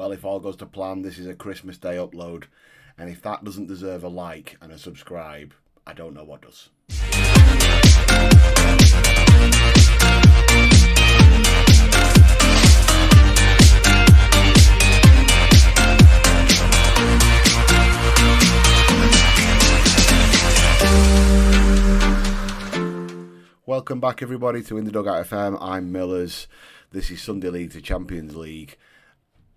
Well, if all goes to plan, this is a Christmas Day upload, and if that doesn't deserve a like and a subscribe, I don't know what does. Welcome back, everybody, to In the Dugout FM. I'm Millers. This is Sunday League to Champions League,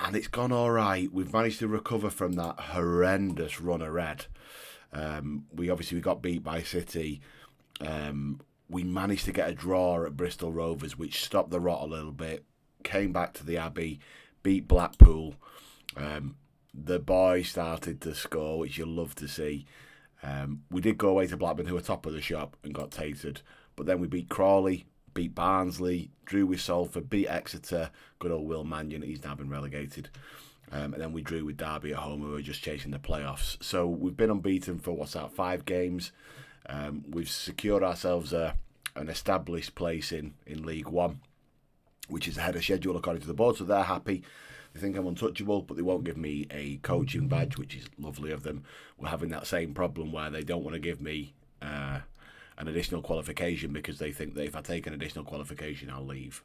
and it's gone all right. We've managed to recover from that horrendous run of red. We got beat by City. We managed to get a draw at Bristol Rovers, which stopped the rot a little bit. Came back to the Abbey, beat Blackpool. The boys started to score, which you'll love to see. We did go away to Blackburn, who were top of the shop, and got tatered. But then we beat Crawley, beat Barnsley, drew with Salford, beat Exeter, good old Will Mannion, he's now been relegated. And then we drew with Derby at home, who were just chasing the playoffs. So we've been unbeaten for, 5 games. We've secured ourselves an established place in League One, which is ahead of schedule according to the board, so they're happy. They think I'm untouchable, but they won't give me a coaching badge, which is lovely of them. We're having that same problem where they don't want to give me an additional qualification because they think that if I take an additional qualification, I'll leave.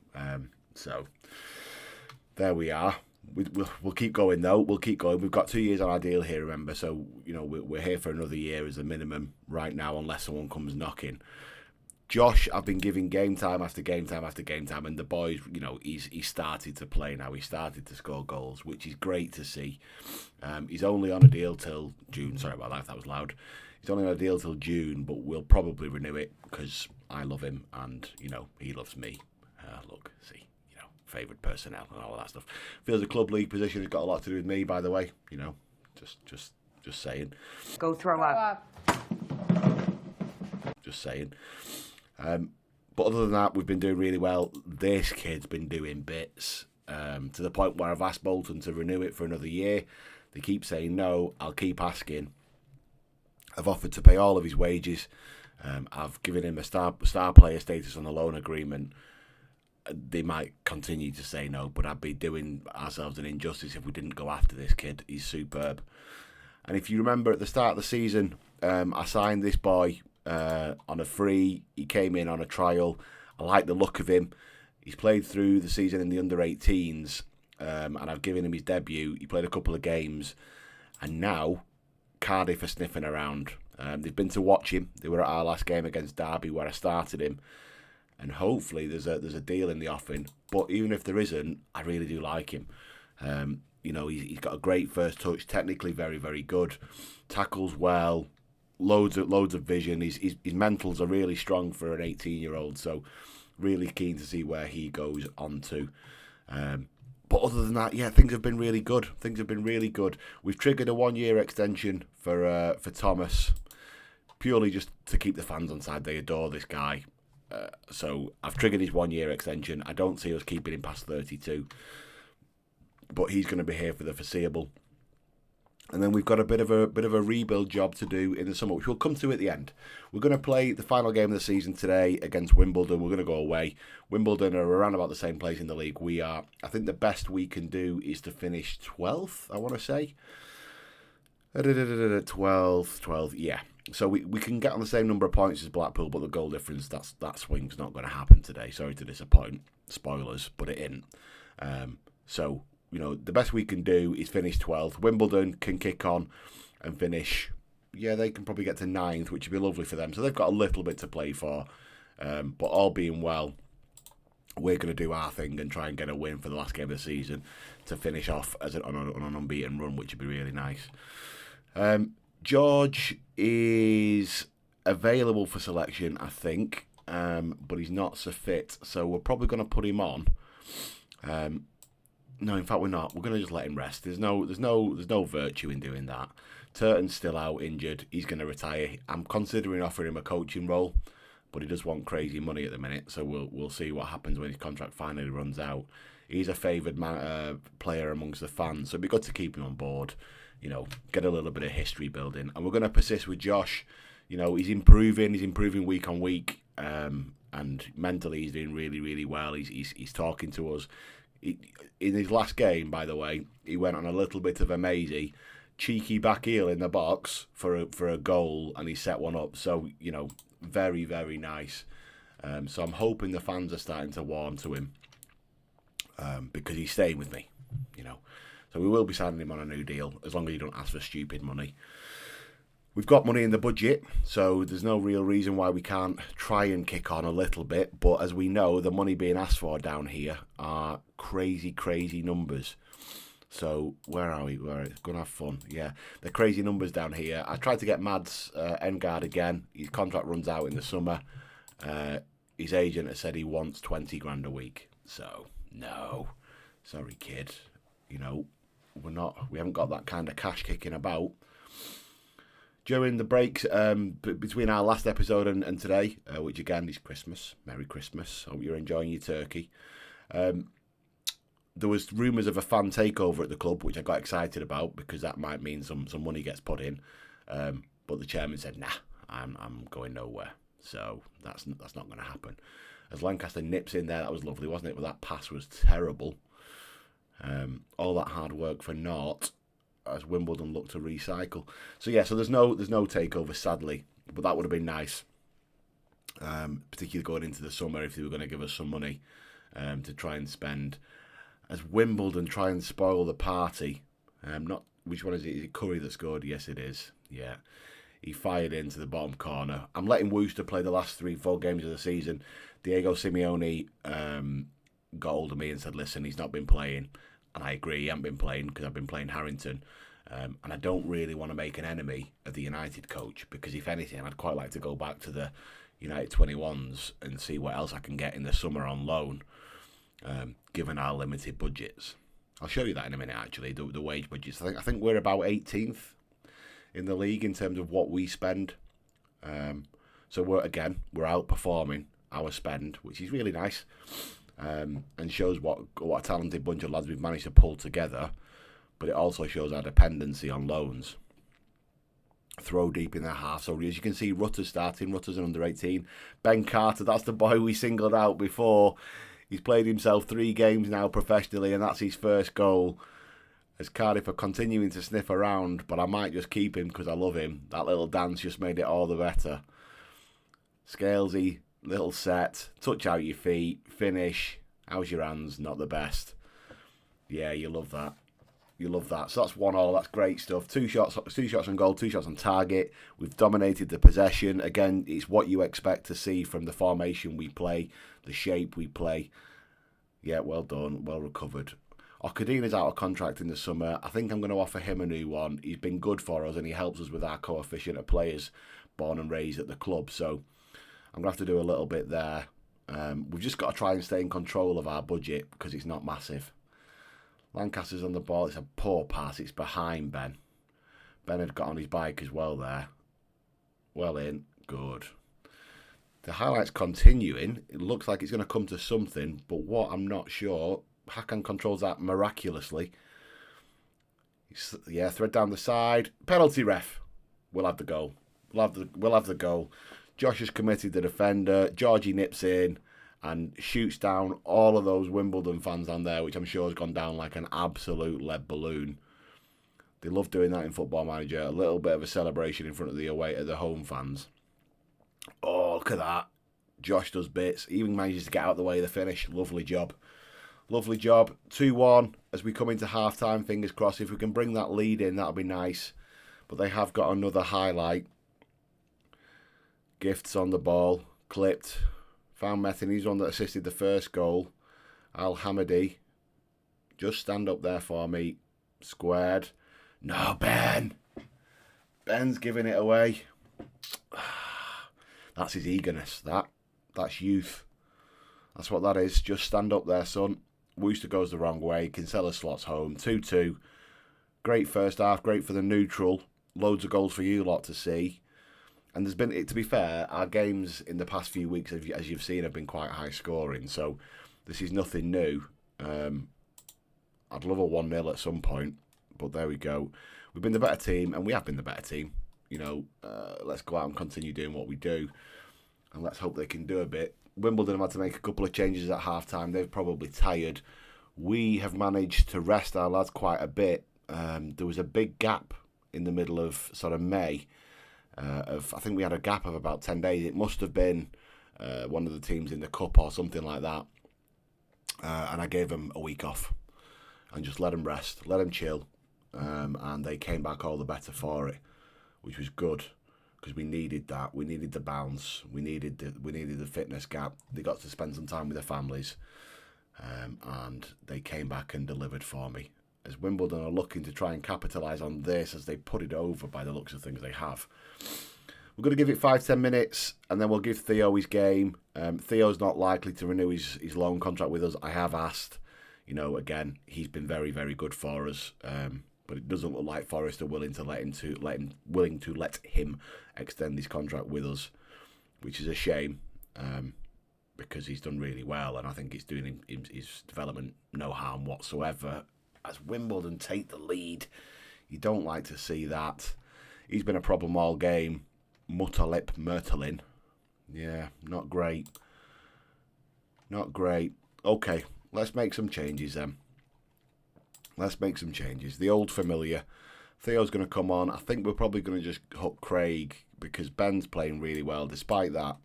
So there we are. We'll keep going, though. We'll keep going. We've got 2 years on our deal here, remember. So, we're here for another year as a minimum right now, unless someone comes knocking. Josh, I've been giving game time after game time after game time, and the boys, he's started to play now. He's started to score goals, which is great to see. He's only on a deal till June. Sorry about that was loud. He's only on a deal till June, but we'll probably renew it because I love him and, he loves me. Favoured personnel and all of that stuff. Feels a club league position has got a lot to do with me, by the way. Just saying. Go throw up. Just saying. But other than that, we've been doing really well. This kid's been doing bits to the point where I've asked Bolton to renew it for another year. They keep saying no. I'll keep asking. I've offered to pay all of his wages. I've given him a star player status on the loan agreement. They might continue to say no, but I'd be doing ourselves an injustice if we didn't go after this kid. He's superb. And if you remember at the start of the season, I signed this boy on a free. He came in on a trial. I like the look of him. He's played through the season in the under-18s, and I've given him his debut. He played a couple of games, and now Cardiff are sniffing around. They've been to watch him. They were at our last game against Derby where I started him. And hopefully there's a deal in the offing. But even if there isn't, I really do like him. He's got a great first touch, technically very, very good. Tackles well, loads of vision. His mentals are really strong for an 18-year-old. So really keen to see where he goes on to. But other than that, yeah, things have been really good. We've triggered a 1-year extension for Thomas, purely just to keep the fans on side. They adore this guy. So I've triggered his 1-year extension. I don't see us keeping him past 32, but he's going to be here for the foreseeable. And then we've got a bit of a rebuild job to do in the summer, which we'll come to at the end. We're going to play the final game of the season today against Wimbledon. We're going to go away. Wimbledon are around about the same place in the league we are. I think the best we can do is to finish 12th, I want to say. 12, yeah. So we can get on the same number of points as Blackpool, but the goal difference, that swing's not going to happen today. Sorry to disappoint. Spoilers, but it isn't. So, the best we can do is finish 12th. Wimbledon can kick on and finish. Yeah, they can probably get to 9th, which would be lovely for them. So they've got a little bit to play for. But all being well, we're going to do our thing and try and get a win for the last game of the season to finish off on an unbeaten run, which would be really nice. George is available for selection, I think, but he's not so fit, so we're probably going to put him on. No, in fact, we're not. We're going to just let him rest. There's no virtue in doing that. Turton's still out injured. He's going to retire. I'm considering offering him a coaching role, but he does want crazy money at the minute, so we'll see what happens when his contract finally runs out. He's a favoured player amongst the fans, so it'd be good to keep him on board. Get a little bit of history building. And we're going to persist with Josh. He's improving week on week. And mentally he's doing really, really well. He's talking to us. In his last game, by the way, he went on a little bit of a mazy, cheeky back heel in the box for a goal, and he set one up. So, very, very nice. So I'm hoping the fans are starting to warm to him because he's staying with me, So we will be signing him on a new deal as long as you don't ask for stupid money. We've got money in the budget, so there's no real reason why we can't try and kick on a little bit. But as we know, the money being asked for down here are crazy, crazy numbers. So where are we? We're going to have fun. Yeah, the crazy numbers down here. I tried to get Mads Engard again. His contract runs out in the summer. His agent has said he wants 20 grand a week. So no, sorry, kid. We haven't got that kind of cash kicking about. During the breaks between our last episode and today, which again is Christmas, Merry Christmas, hope you're enjoying your turkey, there was rumours of a fan takeover at the club, which I got excited about because that might mean some money gets put in. But the chairman said, nah, I'm going nowhere. So that's not going to happen. As Lancaster nips in there, that was lovely, wasn't it? But that pass was terrible. All that hard work for naught as Wimbledon look to recycle. So there's no takeover, sadly, but that would have been nice, particularly going into the summer if they were going to give us some money to try and spend. As Wimbledon try and spoil the party, not which one is it? Is it Curry that scored? Yes, it is. Yeah, he fired into the bottom corner. I'm letting Worcester play the last 3-4 games of the season. Diego Simeone got hold of me and said, listen, he's not been playing. And I agree, he hasn't been playing because I've been playing Harrington. And I don't really want to make an enemy of the United coach because, if anything, I'd quite like to go back to the United 21s and see what else I can get in the summer on loan, given our limited budgets. I'll show you that in a minute, actually, the wage budgets. I think we're about 18th in the league in terms of what we spend. So we're outperforming our spend, which is really nice. And shows what a talented bunch of lads we've managed to pull together, but it also shows our dependency on loans. Throw deep in their half. So as you can see, Rutter's starting. Rutter's an under 18. Ben Carter, that's the boy we singled out before. He's played himself 3 games now professionally, and that's his first goal. As Cardiff are continuing to sniff around, but I might just keep him because I love him. That little dance just made it all the better. Scalesy. Little set, touch out your feet, finish. How's your hands? Not the best. Yeah, you love that. So that's 1-1. That's great stuff. 2 shots on goal, 2 shots on target. We've dominated the possession. Again, it's what you expect to see from the formation we play, the shape we play. Yeah, well done, well recovered. Okadina's out of contract in the summer. I think I'm going to offer him a new one. He's been good for us and he helps us with our coefficient of players born and raised at the club. So I'm going to have to do a little bit there. We've just got to try and stay in control of our budget because it's not massive. Lancaster's on the ball. It's a poor pass. It's behind Ben. Ben had got on his bike as well there. Well in. Good. The highlights continuing. It looks like it's going to come to something, but what, I'm not sure. Hakan controls that miraculously. Thread down the side. Penalty ref. We'll have the goal. We'll have the goal. Josh has committed the defender. Georgie nips in and shoots down all of those Wimbledon fans on there, which I'm sure has gone down like an absolute lead balloon. They love doing that in Football Manager. A little bit of a celebration in front of the home fans. Oh, look at that. Josh does bits. He even manages to get out of the way of the finish. Lovely job. 2-1 as we come into half-time, fingers crossed. If we can bring that lead in, that'll be nice. But they have got another highlight. Gifts on the ball, clipped. Found Methin, he's one that assisted the first goal. Al Hamadi, just stand up there for me. Squared. No, Ben. Ben's giving it away. That's his eagerness. That's youth. That's what that is. Just stand up there, son. Worcester goes the wrong way. Kinsella slots home. 2-2. Great first half. Great for the neutral. Loads of goals for you lot to see. And there's been, to be fair, our games in the past few weeks, as you've seen, have been quite high scoring. So this is nothing new. I'd love a 1-0 at some point, but there we go. We've been the better team, and we have been the better team. Let's go out and continue doing what we do, and let's hope they can do a bit. Wimbledon have had to make a couple of changes at half-time. They're probably tired. We have managed to rest our lads quite a bit. There was a big gap in the middle of sort of May. I think we had a gap of about 10 days. It must have been one of the teams in the cup or something like that. And I gave them a week off and just let them rest, let them chill. And they came back all the better for it, which was good because we needed that. We needed the bounce. We needed the fitness gap. They got to spend some time with their families. And they came back and delivered for me. As Wimbledon are looking to try and capitalise on this as they put it over by the looks of things they have. We're going to give it 5-10 minutes and then we'll give Theo his game. Theo's not likely to renew his loan contract with us. I have asked. Again, he's been very, very good for us. But it doesn't look like Forest are willing to let him extend his contract with us, which is a shame. Because he's done really well, and I think it's doing his development no harm whatsoever. As Wimbledon take the lead, you don't like to see that. He's been a problem all game. Mutterlip Mertelin. Yeah, not great. Not great. Okay, let's make some changes then. Let's make some changes. The old familiar. Theo's going to come on. I think we're probably going to just hook Craig because Ben's playing really well despite that.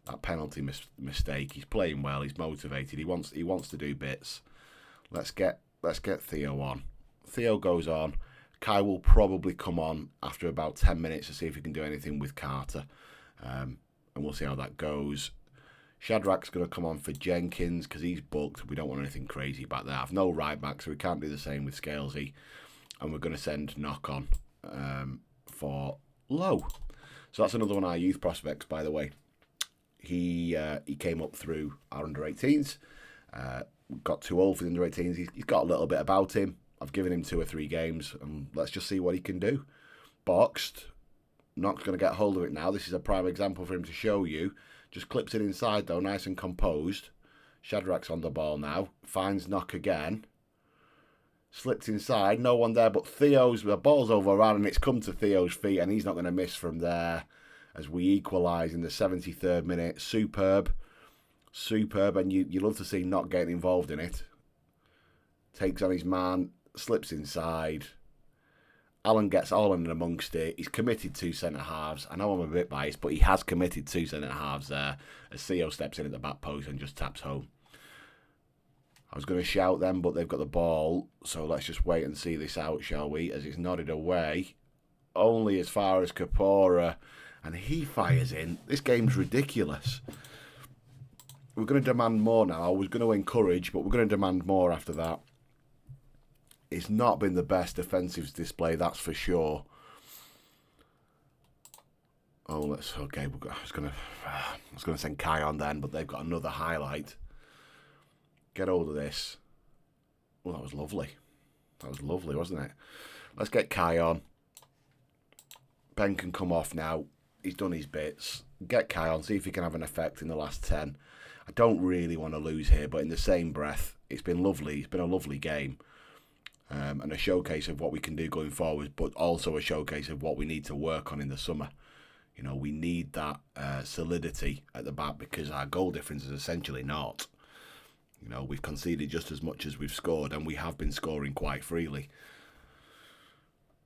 That penalty mistake. He's playing well. He's motivated. He wants to do bits. Let's get Theo on. Theo goes on. Kai will probably come on after about 10 minutes to see if he can do anything with Carter, and we'll see how that goes. Shadrack's going to come on for Jenkins because he's booked. We don't want anything crazy back there. I've no right back, so we can't do the same with Scalesy. And we're going to send Knock on for Lowe. So that's another one of our youth prospects, by the way. He came up through our under-18s, got too old for the under-18s. He's got a little bit about him. I've given him 2 or 3 games, and let's just see what he can do. Boxed. Knock's going to get hold of it now. This is a prime example for him to show you. Just clips it inside, though, nice and composed. Shadrack's on the ball now. Finds Knock again. Slips inside. No one there, but the ball's overrun, and it's come to Theo's feet, and he's not going to miss from there. As we equalise in the 73rd minute. Superb, and you love to see Knock getting involved in it. Takes on his man, slips inside. Alan gets all in amongst it. He's committed 2 centre-halves. I know I'm a bit biased, but he has committed 2 centre-halves there as Theo steps in at the back post and just taps home. I was going to shout them, but they've got the ball, so let's just wait and see this out, shall we? As it's nodded away. Only as far as Kapora. And he fires in. This game's ridiculous. We're going to demand more now. I was going to encourage, but we're going to demand more after that. It's not been the best defensive display, that's for sure. Oh, okay. I was going to send Kai on then, but they've got another highlight. Get hold of this. Well, that was lovely. That was lovely, wasn't it? Let's get Kai on. Ben can come off now. He's done his bits. Get Kai on, see if he can have an effect in the last 10. I don't really want to lose here, but in the same breath, it's been lovely. It's been a lovely game. And a showcase of what we can do going forward, but also a showcase of what we need to work on in the summer. We need that solidity at the back because our goal difference is essentially naught. We've conceded just as much as we've scored, and we have been scoring quite freely.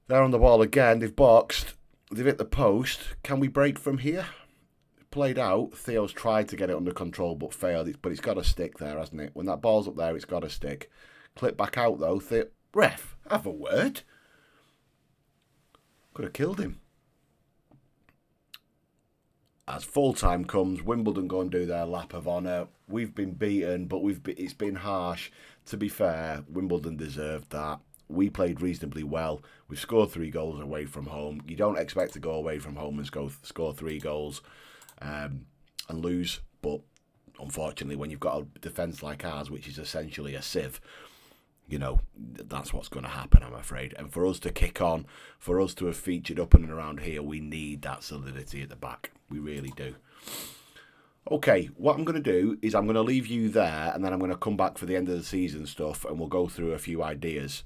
They're on the ball again. They've boxed. They've hit the post. Can we break from here? Played out. Theo's tried to get it under control but failed. But it's got to stick there, hasn't it? When that ball's up there, it's got to stick. Clip back out, though. Ref, have a word. Could have killed him. As full time comes, Wimbledon go and do their lap of honour. We've been beaten, but it's been harsh. To be fair, Wimbledon deserved that. We played reasonably well. We've scored 3 goals away from home. You don't expect to go away from home and score 3 goals and lose. But unfortunately, when you've got a defence like ours, which is essentially a sieve, that's what's going to happen, I'm afraid. And for us to kick on, for us to have featured up and around here, we need that solidity at the back. We really do. Okay, what I'm going to do is I'm going to leave you there, and then I'm going to come back for the end of the season stuff, and we'll go through a few ideas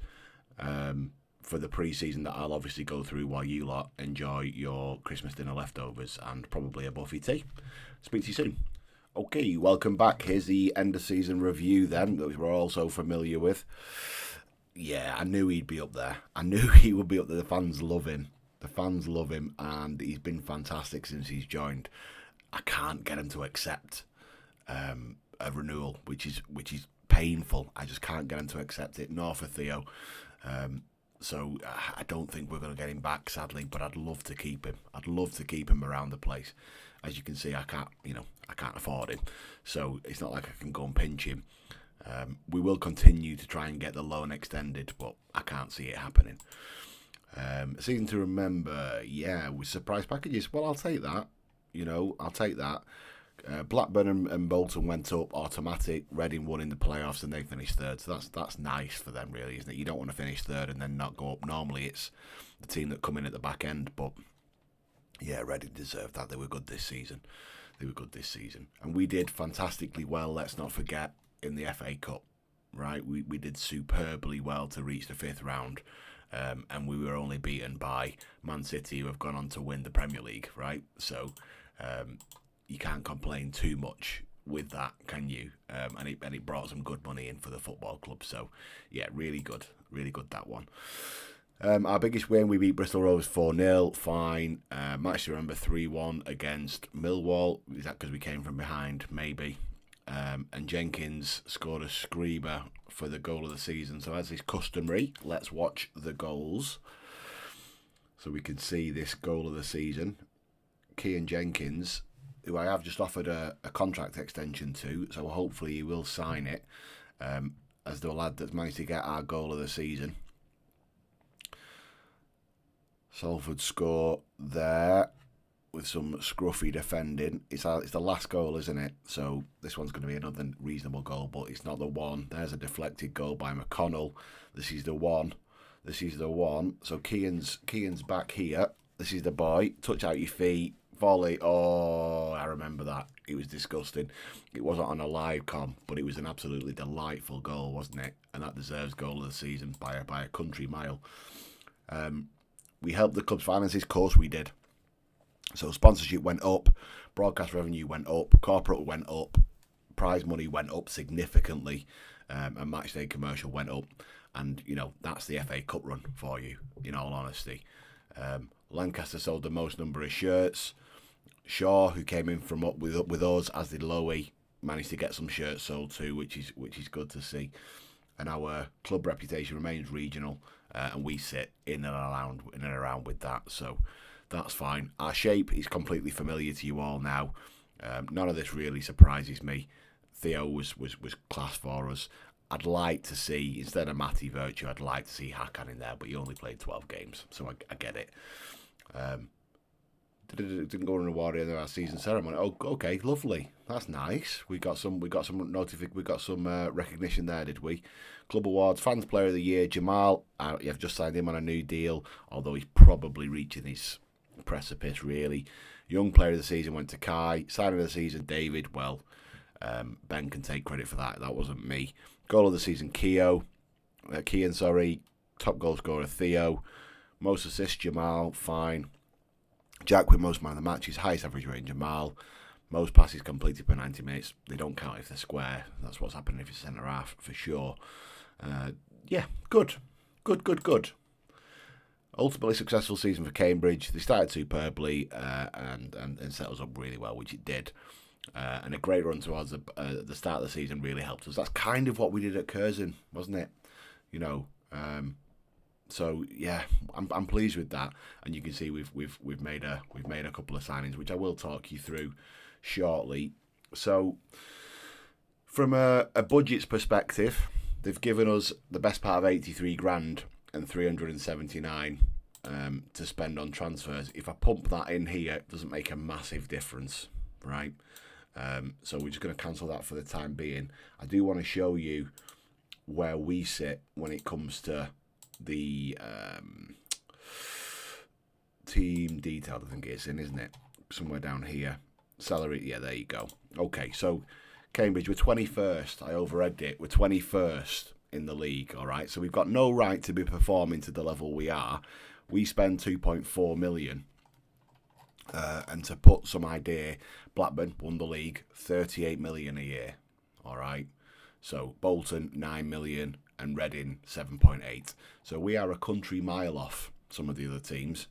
for the pre-season that I'll obviously go through while you lot enjoy your Christmas dinner leftovers and probably a Buffy tea. Speak to you soon. Okay, welcome back. Here's the end of season review then, that we're all so familiar with. Yeah, I knew he'd be up there. I knew he would be up there. The fans love him. The fans love him, and he's been fantastic since he's joined. I can't get him to accept a renewal, which is painful. I just can't get him to accept it, nor for Theo. So I don't think we're going to get him back, sadly. But I'd love to keep him. I'd love to keep him around the place. As you can see, I can't afford him. So it's not like I can go and pinch him. We will continue to try and get the loan extended, but I can't see it happening. A season to remember, yeah, with surprise packages. Well, I'll take that. I'll take that. Blackburn and Bolton went up automatic. Reading won in the playoffs and they finished third. So that's nice for them, really, isn't it? You don't want to finish third and then not go up. Normally, it's the team that come in at the back end. But yeah, Reading deserved that. They were good this season. And we did fantastically well. Let's not forget in the FA Cup, right? We did superbly well to reach the fifth round. And we were only beaten by Man City, who have gone on to win the Premier League, right? So you can't complain too much with that, can you? And it brought some good money in for the football club. So yeah, really good that one. Our biggest win, we beat Bristol Rovers 4-0, fine. Match to remember 3-1 against Millwall. Is that because we came from behind? Maybe. And Jenkins scored a screamer for the goal of the season. So as is customary, let's watch the goals so we can see this goal of the season. Kean Jenkins, who I have just offered a contract extension to, so hopefully he will sign it, as the lad that's managed to get our goal of the season. Salford score there with some scruffy defending. It's the last goal, isn't it? So this one's going to be another reasonable goal, but it's not the one. There's a deflected goal by McConnell. This is the one. So Kean's back here. This is the boy. Touch out your feet. Volley. Oh, I remember that. It was disgusting. It wasn't on a live com, but it was an absolutely delightful goal, wasn't it? And that deserves goal of the season by a country mile. We helped the club's finances. Of course we did. So sponsorship went up, broadcast revenue went up, corporate went up, prize money went up significantly, and matchday commercial went up. And, that's the FA Cup run for you, in all honesty. Lancaster sold the most number of shirts. Shaw, who came in from up with us, as did Lowy, managed to get some shirts sold too, which is good to see. And our club reputation remains regional, and we sit in and around with that. So that's fine. Our shape is completely familiar to you all now. None of this really surprises me. Theo was class for us. I'd like to see, instead of Matty Virtue, I'd like to see Hakan in there, but he only played 12 games, so I get it. Didn't go on an award in our season ceremony. Oh, okay, lovely. That's nice. We got some recognition there, did we? Club awards, fans player of the year, Jamal. I've just signed him on a new deal, although he's probably reaching his precipice, really. Young player of the season went to Kai. Signing of the season, David. Well, Ben can take credit for that. That wasn't me. Goal of the season, Kean. Top goal scorer, Theo. Most assists, Jamal. Fine. Jack with most man of the match. His highest average rating, Jamal. Most passes completed per 90 minutes. They don't count if they're square. That's what's happening if it's centre half, for sure. Yeah, good. Ultimately successful season for Cambridge. They started superbly and set us up really well, which it did. And a great run towards the start of the season really helped us. That's kind of what we did at Curzon, wasn't it? So yeah, I'm pleased with that. And you can see we've made a couple of signings, which I will talk you through shortly. So from a budget's perspective, they've given us the best part of 83 grand and 379 to spend on transfers. If I pump that in here, it doesn't make a massive difference, right? So we're just going to cancel that for the time being. I do want to show you where we sit when it comes to the team detail. I think it's in, isn't it? Somewhere down here. Salary, yeah, there you go. Okay, so Cambridge, we're 21st. I overread it. We're 21st in the league, all right? So we've got no right to be performing to the level we are. We spend 2.4 million And to put some idea, Blackburn won the league 38 million a year. All right. So Bolton 9 million and Reading 7.8. So we are a country mile off some of the other teams.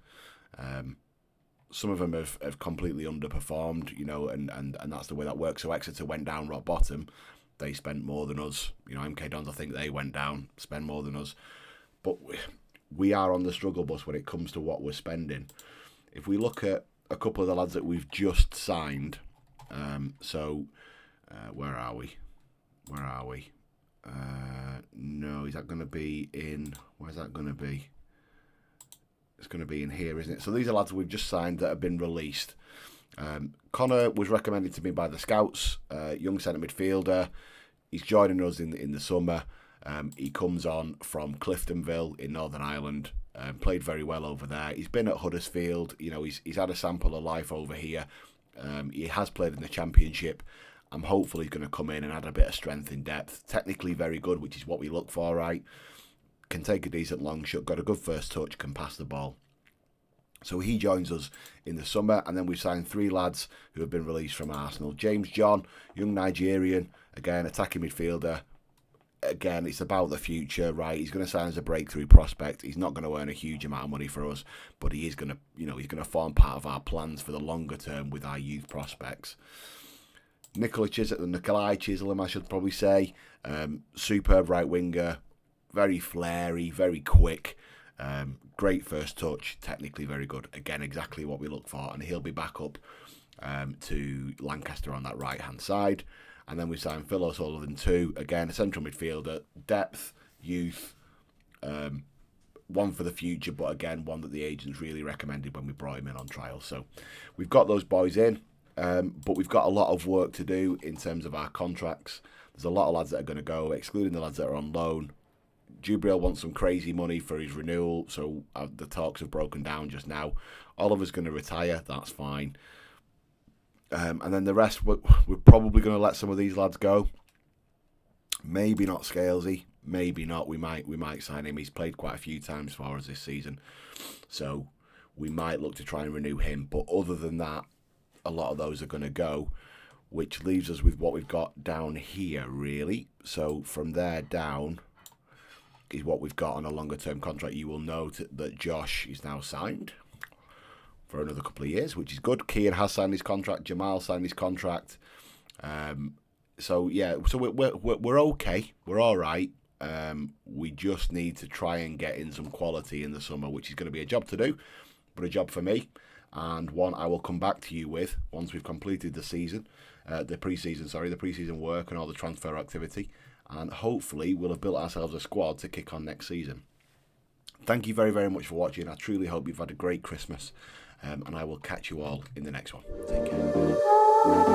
Some of them have completely underperformed, and that's the way that works. So Exeter went down rock bottom. They spent more than us. MK Dons, I think they went down, spend more than us. But we are on the struggle bus when it comes to what we're spending. If we look at a couple of the lads that we've just signed, where are we? No, is that going to be in... Where's that going to be? It's going to be in here, isn't it? So these are lads we've just signed that have been released. Connor was recommended to me by the scouts, young centre midfielder. He's joining us in the summer. He comes on from Cliftonville in Northern Ireland. Played very well over there. He's been at Huddersfield. He's had a sample of life over here. He has played in the Championship. I'm hopeful he's going to come in and add a bit of strength in depth. Technically very good, which is what we look for, right? Can take a decent long shot, got a good first touch, can pass the ball. So he joins us in the summer, and then we've signed 3 lads who have been released from Arsenal. James John, young Nigerian, again, attacking midfielder. Again, it's about the future, right? He's going to sign as a breakthrough prospect. He's not going to earn a huge amount of money for us, but he is going to, he's going to form part of our plans for the longer term with our youth prospects. Nikolai Chisholm, I should probably say, superb right winger, very flary, very quick, great first touch, technically very good. Again, exactly what we look for, and he'll be back up to Lancaster on that right hand side. And then we signed Phil O'Sullivan too. Again, a central midfielder, depth, youth, one for the future, but again, one that the agents really recommended when we brought him in on trial. So we've got those boys in, but we've got a lot of work to do in terms of our contracts. There's a lot of lads that are going to go, excluding the lads that are on loan. Jubriel wants some crazy money for his renewal, so the talks have broken down just now. Oliver's going to retire, that's fine. And then the rest, we're probably going to let some of these lads go. Maybe not Scalesy, maybe not. We might sign him. He's played quite a few times for us this season, so we might look to try and renew him. But other than that, a lot of those are going to go, which leaves us with what we've got down here, really. So from there down is what we've got on a longer term contract. You will note that Josh is now signed for another couple of years, which is good. Kian has signed his contract. Jamal signed his contract. So we're okay. We're all right. We just need to try and get in some quality in the summer, which is going to be a job to do, but a job for me, and one I will come back to you with once we've completed the season, the pre-season work and all the transfer activity, and hopefully we'll have built ourselves a squad to kick on next season. Thank you very, very much for watching. I truly hope you've had a great Christmas. And I will catch you all in the next one. Take care.